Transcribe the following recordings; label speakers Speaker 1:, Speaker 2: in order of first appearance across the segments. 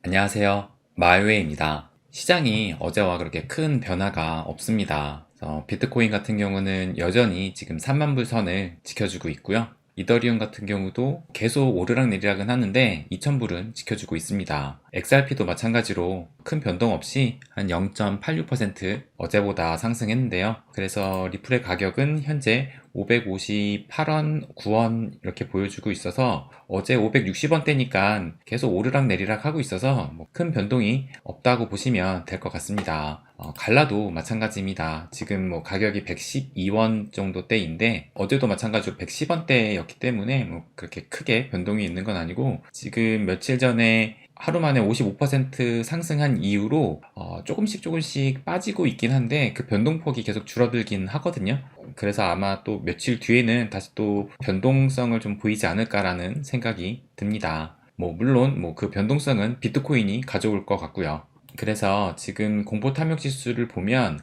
Speaker 1: 안녕하세요. 마이웨이입니다. 시장이 어제와 그렇게 큰 변화가 없습니다. 비트코인 같은 경우는 여전히 지금 3만 불 선을 지켜주고 있고요. 이더리움 같은 경우도 계속 오르락내리락은 하는데 2,000불은 지켜주고 있습니다. XRP도 마찬가지로 큰 변동 없이 한 0.86% 어제보다 상승했는데요. 그래서 리플의 가격은 현재 558원, 9원 이렇게 보여주고 있어서 어제 560원대니까 계속 오르락내리락 하고 있어서 큰 변동이 없다고 보시면 될 것 같습니다. 갈라도 마찬가지입니다. 지금 가격이 112원 정도 대인데 어제도 마찬가지로 110원대였기 때문에 그렇게 크게 변동이 있는 건 아니고 지금 며칠 전에 하루 만에 55% 상승한 이후로 조금씩 빠지고 있긴 한데 그 변동폭이 계속 줄어들긴 하거든요. 그래서 아마 또 며칠 뒤에는 다시 또 변동성을 좀 보이지 않을까라는 생각이 듭니다. 물론 그 변동성은 비트코인이 가져올 것 같고요. 그래서 지금 공포 탐욕 지수를 보면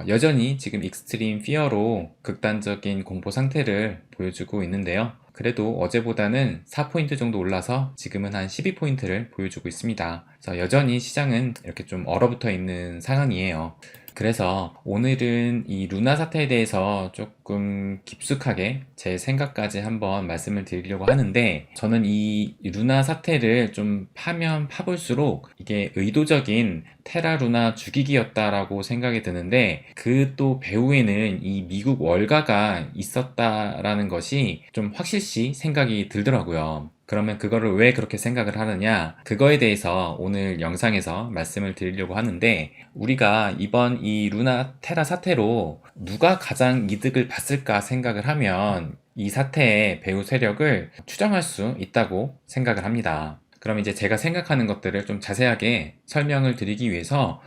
Speaker 1: 여전히 지금 익스트림 피어로 극단적인 공포 상태를 보여주고 있는데요. 그래도 어제보다는 4포인트 정도 올라서 지금은 한 12포인트를 보여주고 있습니다. 그래서 여전히 시장은 이렇게 좀 얼어붙어 있는 상황이에요. 그래서 오늘은 이 루나 사태에 대해서 조금 깊숙하게 제 생각까지 한번 말씀을 드리려고 하는데, 저는 이 루나 사태를 좀 파면 파볼수록 이게 의도적인 테라 루나 죽이기였다라고 생각이 드는데, 그 또 배후에는 이 미국 월가가 있었다라는 것이 좀 확실시 생각이 들더라고요. 그러면 그거를 왜 그렇게 생각을 하느냐, 그거에 대해서 오늘 영상에서 말씀을 드리려고 하는데, 우리가 이번 이 루나 테라 사태로 누가 가장 이득을 봤을까 생각을 하면 이 사태의 배후 세력을 추정할 수 있다고 생각을 합니다. 그럼 이제 제가 생각하는 것들을 좀 자세하게 설명을 드리기 위해서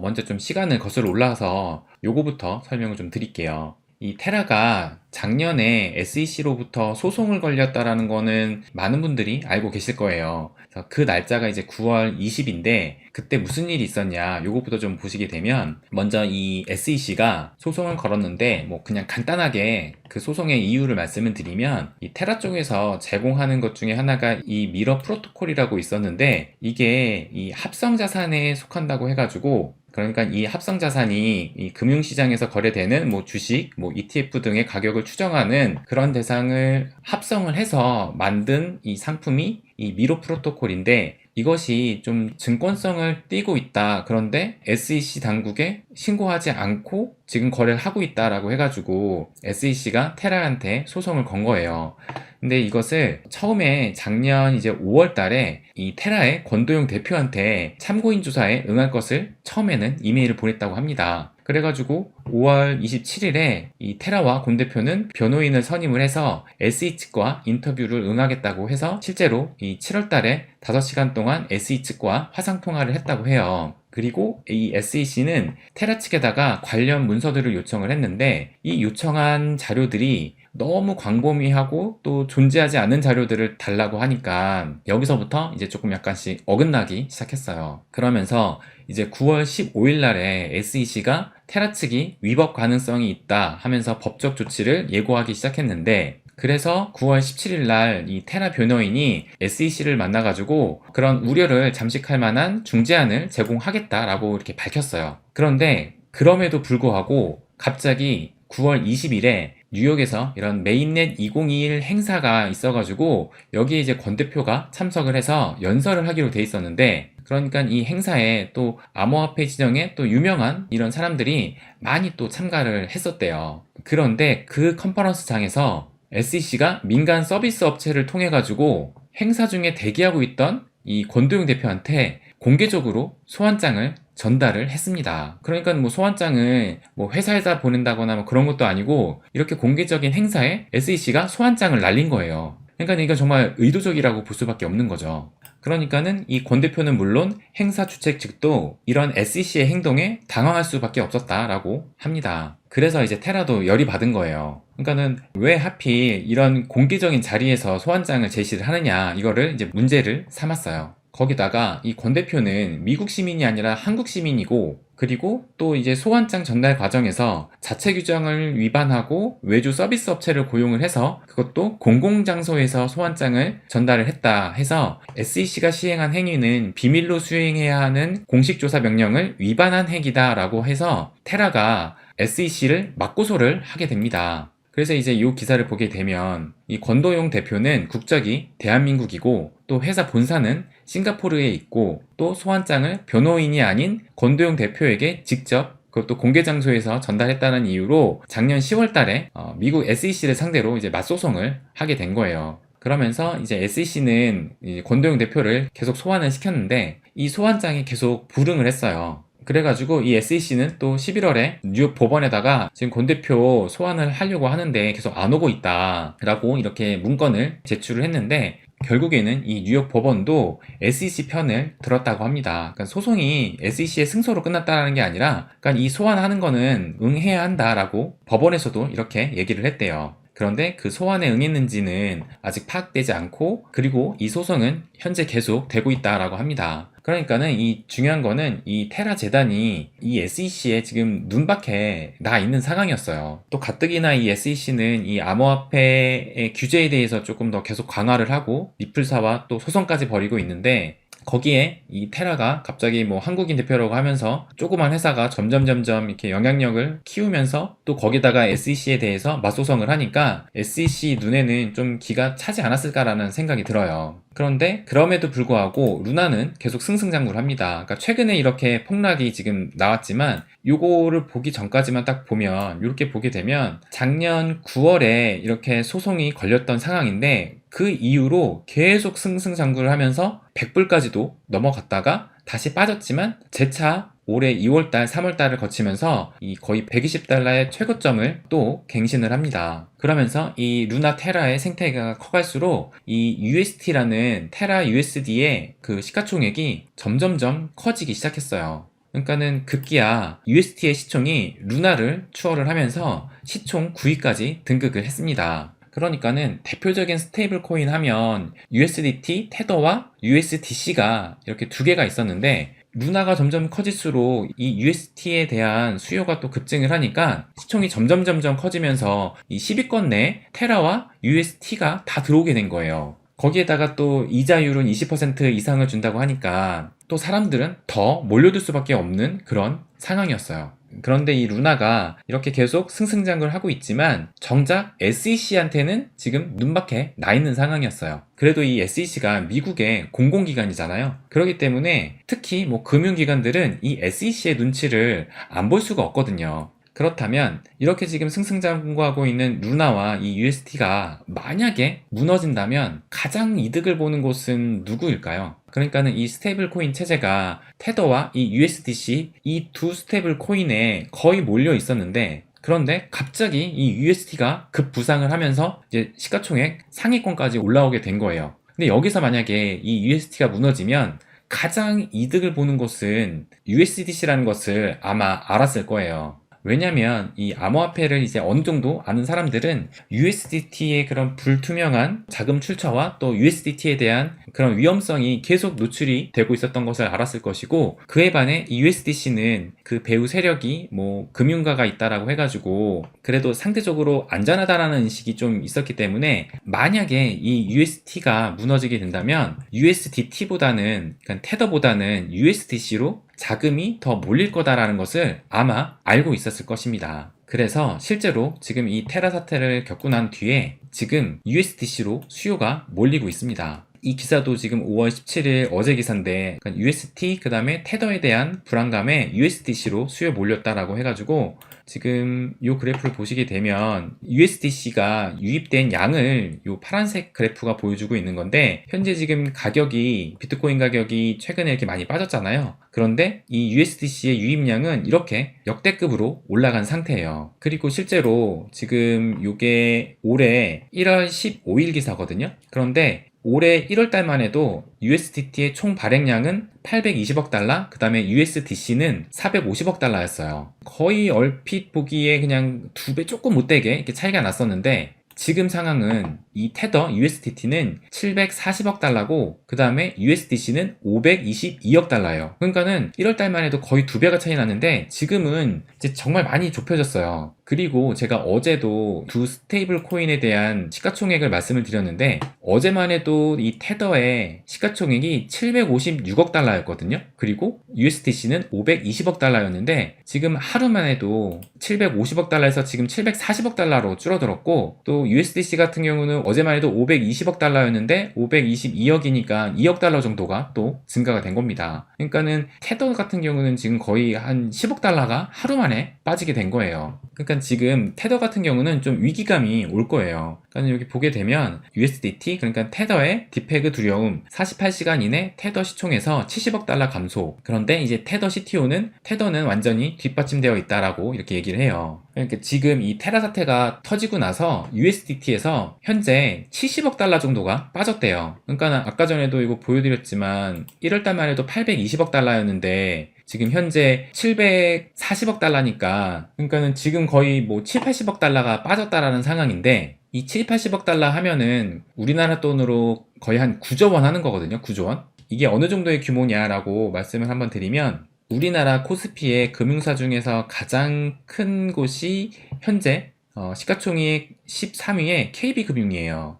Speaker 1: 먼저 좀 시간을 거슬러 올라서 요거부터 설명을 좀 드릴게요. 이 테라가 작년에 SEC로부터 소송을 걸렸다라는 거는 많은 분들이 알고 계실 거예요. 그래서 그 날짜가 이제 9월 20인데 그때 무슨 일이 있었냐, 요거부터 좀 보시게 되면, 먼저 이 SEC가 소송을 걸었는데 그냥 간단하게 그 소송의 이유를 말씀을 드리면, 이 테라 쪽에서 제공하는 것 중에 하나가 이 미러 프로토콜이라고 있었는데, 이게 이 합성 자산에 속한다고 해가지고, 그러니까 이 합성 자산이 이 금융시장에서 거래되는 주식, ETF 등의 가격을 추정하는 그런 대상을 합성을 해서 만든 이 상품이 이 미러 프로토콜인데, 이것이 좀 증권성을 띠고 있다. 그런데 SEC 당국에 신고하지 않고 지금 거래를 하고 있다라고 해가지고 SEC가 테라한테 소송을 건 거예요. 근데 이것을 처음에 작년 이제 5월 달에 이 테라의 권도용 대표한테 참고인 조사에 응할 것을 처음에는 이메일을 보냈다고 합니다. 그래가지고 5월 27일에 이 테라와 권 대표는 변호인을 선임을 해서 SE 측과 인터뷰를 응하겠다고 해서 실제로 이 7월 달에 5시간 동안 SE 측과 화상통화를 했다고 해요. 그리고 이 SEC는 테라 측에다가 관련 문서들을 요청을 했는데, 이 요청한 자료들이 너무 광범위하고 또 존재하지 않은 자료들을 달라고 하니까 여기서부터 이제 조금 약간씩 어긋나기 시작했어요. 그러면서 이제 9월 15일 날에 SEC가 테라 측이 위법 가능성이 있다 하면서 법적 조치를 예고하기 시작했는데, 그래서 9월 17일 날 이 테라 변호인이 SEC를 만나가지고 그런 우려를 잠식할 만한 중재안을 제공하겠다라고 이렇게 밝혔어요. 그런데 그럼에도 불구하고 갑자기 9월 20일에 뉴욕에서 이런 메인넷 2021 행사가 있어가지고 여기에 이제 권 대표가 참석을 해서 연설을 하기로 돼 있었는데, 그러니까 이 행사에 또 암호화폐 지정에 또 유명한 이런 사람들이 많이 또 참가를 했었대요. 그런데 그 컨퍼런스장에서 SEC가 민간 서비스 업체를 통해 가지고 행사 중에 대기하고 있던 이 권도용 대표한테 공개적으로 소환장을 전달을 했습니다. 그러니까 소환장을 회사에다 보낸다거나 그런 것도 아니고 이렇게 공개적인 행사에 SEC가 소환장을 날린 거예요. 그러니까 이건 정말 의도적이라고 볼 수밖에 없는 거죠. 그러니까는 이 권 대표는 물론 행사 주최 측도 이런 SEC의 행동에 당황할 수밖에 없었다라고 합니다. 그래서 이제 테라도 열이 받은 거예요. 그러니까는 왜 하필 이런 공개적인 자리에서 소환장을 제시를 하느냐, 이거를 이제 문제를 삼았어요. 거기다가 이 권 대표는 미국 시민이 아니라 한국 시민이고 그리고 또 이제 소환장 전달 과정에서 자체 규정을 위반하고 외주 서비스 업체를 고용을 해서 그것도 공공장소에서 소환장을 전달을 했다 해서 SEC가 시행한 행위는 비밀로 수행해야 하는 공식조사 명령을 위반한 행위다 라고 해서 테라가 SEC를 맞고소를 하게 됩니다. 그래서 이제 이 기사를 보게 되면 이 권도용 대표는 국적이 대한민국이고 또 회사 본사는 싱가포르에 있고 또 소환장을 변호인이 아닌 권도용 대표에게 직접 그것도 공개 장소에서 전달했다는 이유로 작년 10월 달에 미국 SEC를 상대로 이제 맞소송을 하게 된 거예요. 그러면서 이제 SEC는 권도용 대표를 계속 소환을 시켰는데 이 소환장이 계속 불응을 했어요. 그래가지고 이 SEC는 또 11월에 뉴욕 법원에다가 지금 권 대표 소환을 하려고 하는데 계속 안 오고 있다 라고 이렇게 문건을 제출을 했는데 결국에는 이 뉴욕 법원도 SEC 편을 들었다고 합니다. 그러니까 소송이 SEC의 승소로 끝났다는 게 아니라 그러니까 이 소환하는 거는 응해야 한다라고 법원에서도 이렇게 얘기를 했대요. 그런데 그 소환에 응했는지는 아직 파악되지 않고 그리고 이 소송은 현재 계속 되고 있다라고 합니다. 그러니까는 이 중요한 거는 이 테라 재단이 이 SEC에 지금 눈밖에 나 있는 상황이었어요. 또 가뜩이나 이 SEC는 이 암호화폐의 규제에 대해서 조금 더 계속 강화를 하고 리플사와 또 소송까지 벌이고 있는데 거기에 이 테라가 갑자기 뭐 한국인 대표라고 하면서 조그만 회사가 점점 이렇게 영향력을 키우면서 또 거기다가 SEC에 대해서 맞소송을 하니까 SEC 눈에는 좀 기가 차지 않았을까라는 생각이 들어요. 그런데 그럼에도 불구하고 루나는 계속 승승장구를 합니다. 그러니까 최근에 이렇게 폭락이 지금 나왔지만 요거를 보기 전까지만 딱 보면 이렇게 보게 되면 작년 9월에 이렇게 소송이 걸렸던 상황인데 그 이후로 계속 승승장구를 하면서 100불까지도 넘어갔다가 다시 빠졌지만 재차 올해 2월달, 3월달을 거치면서 이 거의 120달러의 최고점을 또 갱신을 합니다. 그러면서 이 루나 테라의 생태계가 커갈수록 이 UST라는 테라 USD의 그 시가총액이 점점점 커지기 시작했어요. 그러니까는 급기야 UST의 시총이 루나를 추월을 하면서 시총 9위까지 등극을 했습니다. 그러니까는 대표적인 스테이블 코인 하면 USDT, 테더와 USDC가 이렇게 두 개가 있었는데 루나가 점점 커질수록 이 USDT에 대한 수요가 또 급증을 하니까 시총이 점점 커지면서 이 10위권 내 테라와 USDT가 다 들어오게 된 거예요. 거기에다가 또 이자율은 20% 이상을 준다고 하니까 또 사람들은 더 몰려들 수밖에 없는 그런 상황이었어요. 그런데 이 루나가 이렇게 계속 승승장구를 하고 있지만 정작 SEC한테는 지금 눈밖에 나 있는 상황이었어요. 그래도 이 SEC가 미국의 공공기관이잖아요. 그렇기 때문에 특히 뭐 금융기관들은 이 SEC의 눈치를 안 볼 수가 없거든요. 그렇다면 이렇게 지금 승승장구하고 있는 루나와 이 UST가 만약에 무너진다면 가장 이득을 보는 곳은 누구일까요? 그러니까는 이 스테이블 코인 체제가 테더와 이 USDC 이 두 스테이블 코인에 거의 몰려 있었는데 그런데 갑자기 이 UST가 급부상을 하면서 이제 시가총액 상위권까지 올라오게 된 거예요. 근데 여기서 만약에 이 UST가 무너지면 가장 이득을 보는 곳은 USDC라는 것을 아마 알았을 거예요. 왜냐면 이 암호화폐를 이제 어느 정도 아는 사람들은 USDT의 그런 불투명한 자금 출처와 또 USDT에 대한 그런 위험성이 계속 노출이 되고 있었던 것을 알았을 것이고 그에 반해 이 USDC는 그 배후 세력이 뭐 금융가가 있다라고 해가지고 그래도 상대적으로 안전하다라는 인식이 좀 있었기 때문에 만약에 이 USDT가 무너지게 된다면 USDT보다는 그러니까 테더보다는 USDC로 자금이 더 몰릴 거다라는 것을 아마 알고 있었을 것입니다. 그래서 실제로 지금 이 테라 사태를 겪고 난 뒤에 지금 USDC로 수요가 몰리고 있습니다. 이 기사도 지금 5월 17일 어제 기사인데 UST 그 다음에 테더에 대한 불안감에 USDC로 수요 몰렸다라고 해가지고 지금 이 그래프를 보시게 되면 USDC가 유입된 양을 이 파란색 그래프가 보여주고 있는 건데 현재 지금 가격이 비트코인 가격이 최근에 이렇게 많이 빠졌잖아요. 그런데 이 USDC의 유입량은 이렇게 역대급으로 올라간 상태예요. 그리고 실제로 지금 이게 올해 1월 15일 기사거든요. 그런데 올해 1월달만 해도 USDT의 총 발행량은 820억 달러, 그 다음에 USDC는 450억 달러였어요. 거의 얼핏 보기에 그냥 2배 조금 못되게 이렇게 차이가 났었는데 지금 상황은 이 테더 USDT는 740억 달러고 그 다음에 USDC는 522억 달러예요. 그러니까는 1월 달만 해도 거의 2배가 차이 나는데 지금은 이제 정말 많이 좁혀졌어요. 그리고 제가 어제도 두 스테이블 코인에 대한 시가총액을 말씀을 드렸는데 어제만 해도 이 테더의 시가총액이 756억 달러였거든요. 그리고 USDC는 520억 달러였는데 지금 하루만 해도 750억 달러에서 지금 740억 달러로 줄어들었고 또 USDC 같은 경우는 어제만 해도 520억 달러였는데 522억이니까 2억 달러 정도가 또 증가가 된 겁니다. 그러니까는 테더 같은 경우는 지금 거의 한 10억 달러가 하루 만에 빠지게 된 거예요. 그러니까 지금 테더 같은 경우는 좀 위기감이 올 거예요. 그러니까 여기 보게 되면 USDT, 그러니까 테더의 디페그 두려움, 48시간 이내 테더 시총에서 70억 달러 감소. 그런데 이제 테더 CTO는 테더는 완전히 뒷받침되어 있다라고 이렇게 얘기를 해요. 그러니까 지금 이 테라 사태가 터지고 나서 USDT에서 현재 70억 달러 정도가 빠졌대요. 그러니까 아까 전에도 이거 보여드렸지만 1월 달만 해도 820억 달러였는데 지금 현재 740억 달러니까 그러니까는 지금 거의 뭐 7, 80억 달러가 빠졌다라는 상황인데 이 7, 80억 달러 하면은 우리나라 돈으로 거의 한 9조 원 하는 거거든요. 9조 원. 이게 어느 정도의 규모냐라고 말씀을 한번 드리면 우리나라 코스피의 금융사 중에서 가장 큰 곳이 현재 시가총액 13위의 KB금융이에요.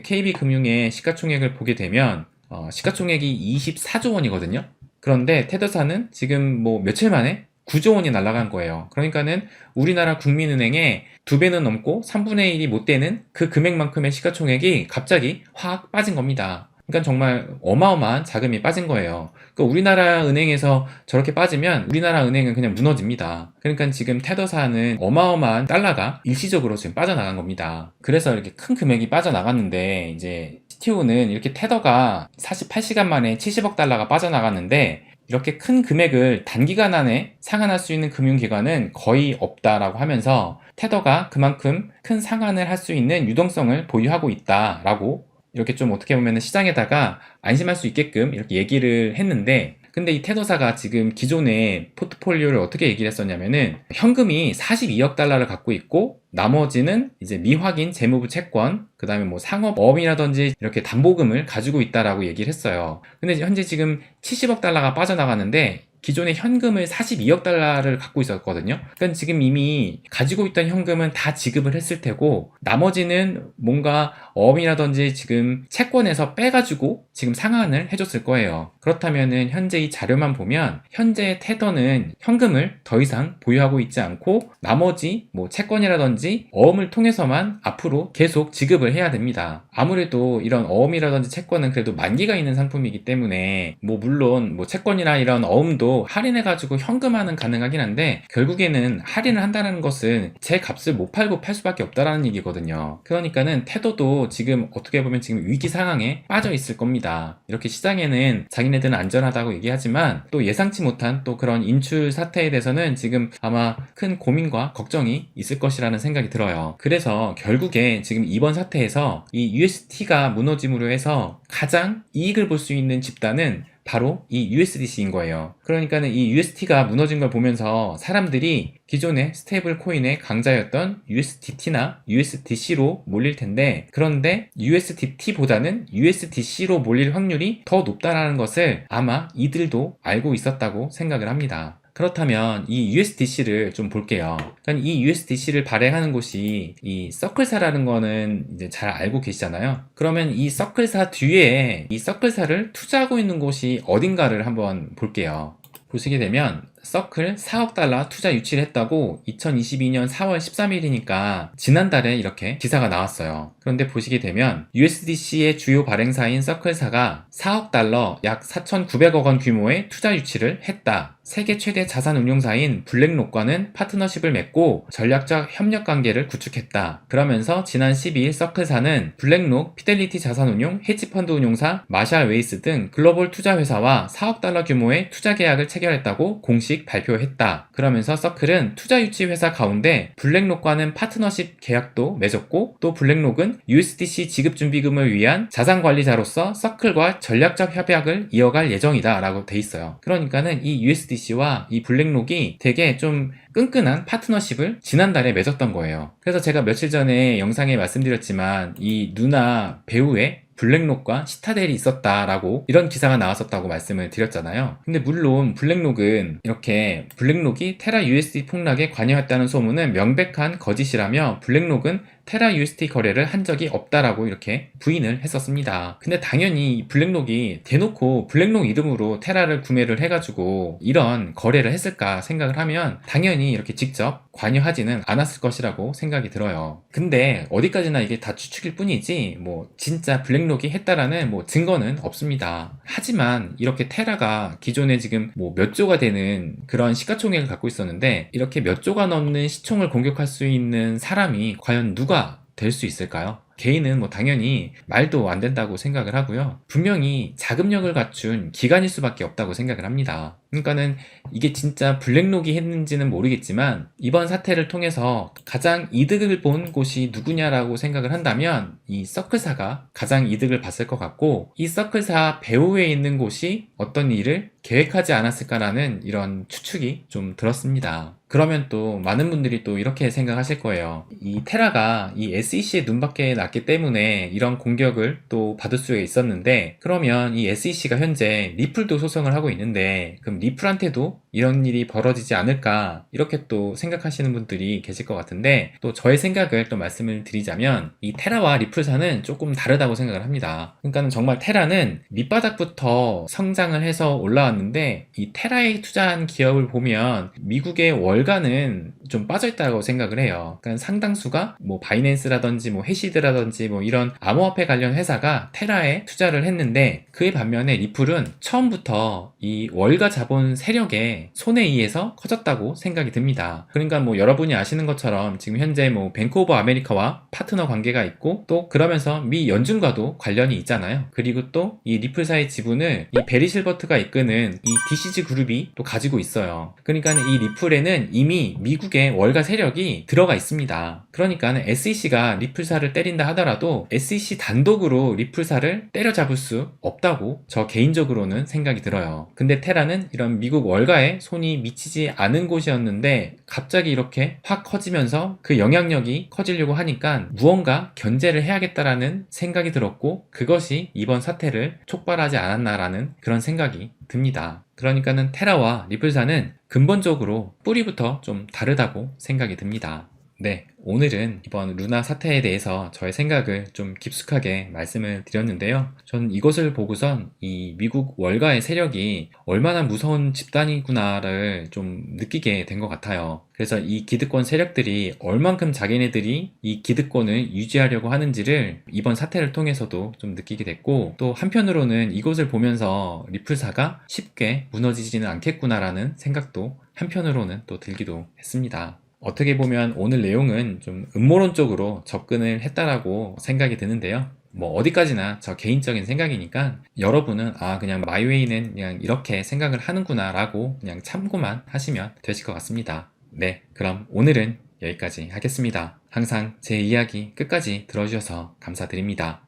Speaker 1: KB금융의 시가총액을 보게 되면 시가총액이 24조 원이거든요. 그런데 테더사는 지금 뭐 며칠 만에 9조 원이 날아간 거예요. 그러니까는 우리나라 국민은행에 2배는 넘고 3분의 1이 못 되는 그 금액만큼의 시가총액이 갑자기 확 빠진 겁니다. 그러니까 정말 어마어마한 자금이 빠진 거예요. 그러니까 우리나라 은행에서 저렇게 빠지면 우리나라 은행은 그냥 무너집니다. 그러니까 지금 테더사는 어마어마한 달러가 일시적으로 지금 빠져나간 겁니다. 그래서 이렇게 큰 금액이 빠져나갔는데 이제 CTO는 이렇게 테더가 48시간 만에 70억 달러가 빠져나갔는데 이렇게 큰 금액을 단기간 안에 상환할 수 있는 금융기관은 거의 없다라고 하면서 테더가 그만큼 큰 상환을 할 수 있는 유동성을 보유하고 있다라고 이렇게 좀 어떻게 보면 시장에다가 안심할 수 있게끔 이렇게 얘기를 했는데 근데 이 테더사가 지금 기존의 포트폴리오를 어떻게 얘기를 했었냐면은 현금이 42억 달러를 갖고 있고 나머지는 이제 미확인 재무부 채권, 그 다음에 뭐 상업어음이라든지 이렇게 담보금을 가지고 있다라고 얘기를 했어요. 근데 현재 지금 70억 달러가 빠져나가는데 기존에 현금을 42억 달러를 갖고 있었거든요. 그러니까 지금 이미 가지고 있던 현금은 다 지급을 했을 테고 나머지는 뭔가 어음이라든지 지금 채권에서 빼가지고 지금 상환을 해줬을 거예요. 그렇다면은 현재 이 자료만 보면 현재 테더는 현금을 더 이상 보유하고 있지 않고 나머지 뭐 채권이라든지 어음을 통해서만 앞으로 계속 지급을 해야 됩니다. 아무래도 이런 어음이라든지 채권은 그래도 만기가 있는 상품이기 때문에 뭐 물론 뭐 채권이나 이런 어음도 할인해가지고 현금화는 가능하긴 한데 결국에는 할인을 한다는 것은 제 값을 못 팔고 팔 수밖에 없다라는 얘기거든요. 그러니까는 테더도 지금 어떻게 보면 지금 위기 상황에 빠져 있을 겁니다. 이렇게 시장에는 자기네들은 안전하다고 얘기하지만 또 예상치 못한 또 그런 인출 사태에 대해서는 지금 아마 큰 고민과 걱정이 있을 것이라는 생각이 들어요. 그래서 결국에 지금 이번 사태에서 이 UST가 무너짐으로 해서 가장 이익을 볼 수 있는 집단은 바로 이 USDC인 거예요. 그러니까는 이 UST가 무너진 걸 보면서 사람들이 기존의 스테이블 코인의 강자였던 USDT나 USDC로 몰릴 텐데 그런데 USDT보다는 USDC로 몰릴 확률이 더 높다라는 것을 아마 이들도 알고 있었다고 생각을 합니다. 그렇다면 이 USDC를 좀 볼게요. 그러니까 이 USDC를 발행하는 곳이 이 서클사라는 거는 이제 잘 알고 계시잖아요. 그러면 이 서클사 뒤에 이 서클사를 투자하고 있는 곳이 어딘가를 한번 볼게요. 보시게 되면 서클 4억 달러 투자 유치를 했다고 2022년 4월 13일이니까 지난달에 이렇게 기사가 나왔어요. 그런데 보시게 되면 USDC의 주요 발행사인 서클사가 4억 달러 약 4,900억 원 규모의 투자 유치를 했다. 세계 최대 자산 운용사인 블랙록과는 파트너십을 맺고 전략적 협력 관계를 구축했다. 그러면서 지난 12일 서클사는 블랙록, 피델리티 자산운용, 헤지펀드 운용사, 마샬 웨이스 등 글로벌 투자 회사와 4억 달러 규모의 투자 계약을 체결했다고 공식 공식 발표했다. 그러면서 서클은 투자 유치 회사 가운데 블랙록과는 파트너십 계약도 맺었고, 또 블랙록은 USDC 지급 준비금을 위한 자산 관리자로서 서클과 전략적 협약을 이어갈 예정이다 라고 돼 있어요. 그러니까는 이 USDC와 이 블랙록이 되게 좀 끈끈한 파트너십을 지난달에 맺었던 거예요. 그래서 제가 며칠 전에 영상에 말씀드렸지만 이 누나 배우의 블랙록과 시타델이 있었다라고 이런 기사가 나왔었다고 말씀을 드렸잖아요. 근데 물론 블랙록은 이렇게 블랙록이 테라 USD 폭락에 관여했다는 소문은 명백한 거짓이라며 블랙록은 테라 USD 거래를 한 적이 없다라고 이렇게 부인을 했었습니다. 근데 당연히 블랙록이 대놓고 블랙록 이름으로 테라를 구매를 해가지고 이런 거래를 했을까 생각을 하면 당연히 이렇게 직접 관여하지는 않았을 것이라고 생각이 들어요. 근데 어디까지나 이게 다 추측일 뿐이지 뭐 진짜 블랙록이 했다라는 뭐 증거는 없습니다. 하지만 이렇게 테라가 기존에 지금 뭐 몇 조가 되는 그런 시가총액을 갖고 있었는데 이렇게 몇 조가 넘는 시총을 공격할 수 있는 사람이 과연 누가 될 수 있을까요? 개인은 뭐 당연히 말도 안 된다고 생각을 하고요. 분명히 자금력을 갖춘 기관일 수밖에 없다고 생각을 합니다. 그러니까는 이게 진짜 블랙록이 했는지는 모르겠지만 이번 사태를 통해서 가장 이득을 본 곳이 누구냐라고 생각을 한다면 이 서클사가 가장 이득을 봤을 것 같고, 이 서클사 배후에 있는 곳이 어떤 일을 계획하지 않았을까라는 이런 추측이 좀 들었습니다. 그러면 또 많은 분들이 또 이렇게 생각하실 거예요. 이 테라가 이 SEC의 눈밖에 났기 때문에 이런 공격을 또 받을 수가 있었는데, 그러면 이 SEC가 현재 리플도 소송을 하고 있는데 그럼 리플한테도 이런 일이 벌어지지 않을까, 이렇게 또 생각하시는 분들이 계실 것 같은데, 또 저의 생각을 또 말씀을 드리자면 이 테라와 리플사는 조금 다르다고 생각을 합니다. 그러니까 정말 테라는 밑바닥부터 성장을 해서 올라왔는데 이 테라에 투자한 기업을 보면 미국의 월가는 좀 빠져있다고 생각을 해요. 그러니까 상당수가 뭐 바이낸스라든지 뭐 해시드라든지 뭐 이런 암호화폐 관련 회사가 테라에 투자를 했는데, 그에 반면에 리플은 처음부터 이 월가 자본 세력의 손에 의해서 커졌다고 생각이 듭니다. 그러니까 뭐 여러분이 아시는 것처럼 지금 현재 뭐 뱅크 오브 아메리카와 파트너 관계가 있고, 또 그러면서 미 연준과도 관련이 있잖아요. 그리고 또 이 리플사의 지분을 이 베리 실버트가 이끄는 이 DCG 그룹이 또 가지고 있어요. 그러니까 이 리플에는 이미 미국의 월가 세력이 들어가 있습니다. 그러니까 SEC가 리플사를 때린다 하더라도 SEC 단독으로 리플사를 때려잡을 수 없다고 저 개인적으로는 생각이 들어요. 근데 테라는 이런 미국 월가에 손이 미치지 않은 곳이었는데 갑자기 이렇게 확 커지면서 그 영향력이 커지려고 하니까 무언가 견제를 해야겠다라는 생각이 들었고, 그것이 이번 사태를 촉발하지 않았나라는 그런 생각이 듭니다. 그러니까는 테라와 리플사는 근본적으로 뿌리부터 좀 다르다고 생각이 듭니다. 네, 오늘은 이번 루나 사태에 대해서 저의 생각을 좀 깊숙하게 말씀을 드렸는데요. 저는 이것을 보고선 이 미국 월가의 세력이 얼마나 무서운 집단이구나를 좀 느끼게 된 것 같아요. 그래서 이 기득권 세력들이 얼만큼 자기네들이 이 기득권을 유지하려고 하는지를 이번 사태를 통해서도 좀 느끼게 됐고, 또 한편으로는 이것을 보면서 리플사가 쉽게 무너지지는 않겠구나라는 생각도 한편으로는 또 들기도 했습니다. 어떻게 보면 오늘 내용은 좀 음모론적으로 접근을 했다라고 생각이 드는데요. 뭐 어디까지나 저 개인적인 생각이니까 여러분은 그냥 마이웨이는 그냥 이렇게 생각을 하는구나 라고 그냥 참고만 하시면 되실 것 같습니다. 네, 그럼 오늘은 여기까지 하겠습니다. 항상 제 이야기 끝까지 들어주셔서 감사드립니다.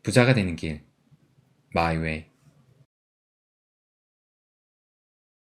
Speaker 1: 부자가 되는 길, 마이웨이.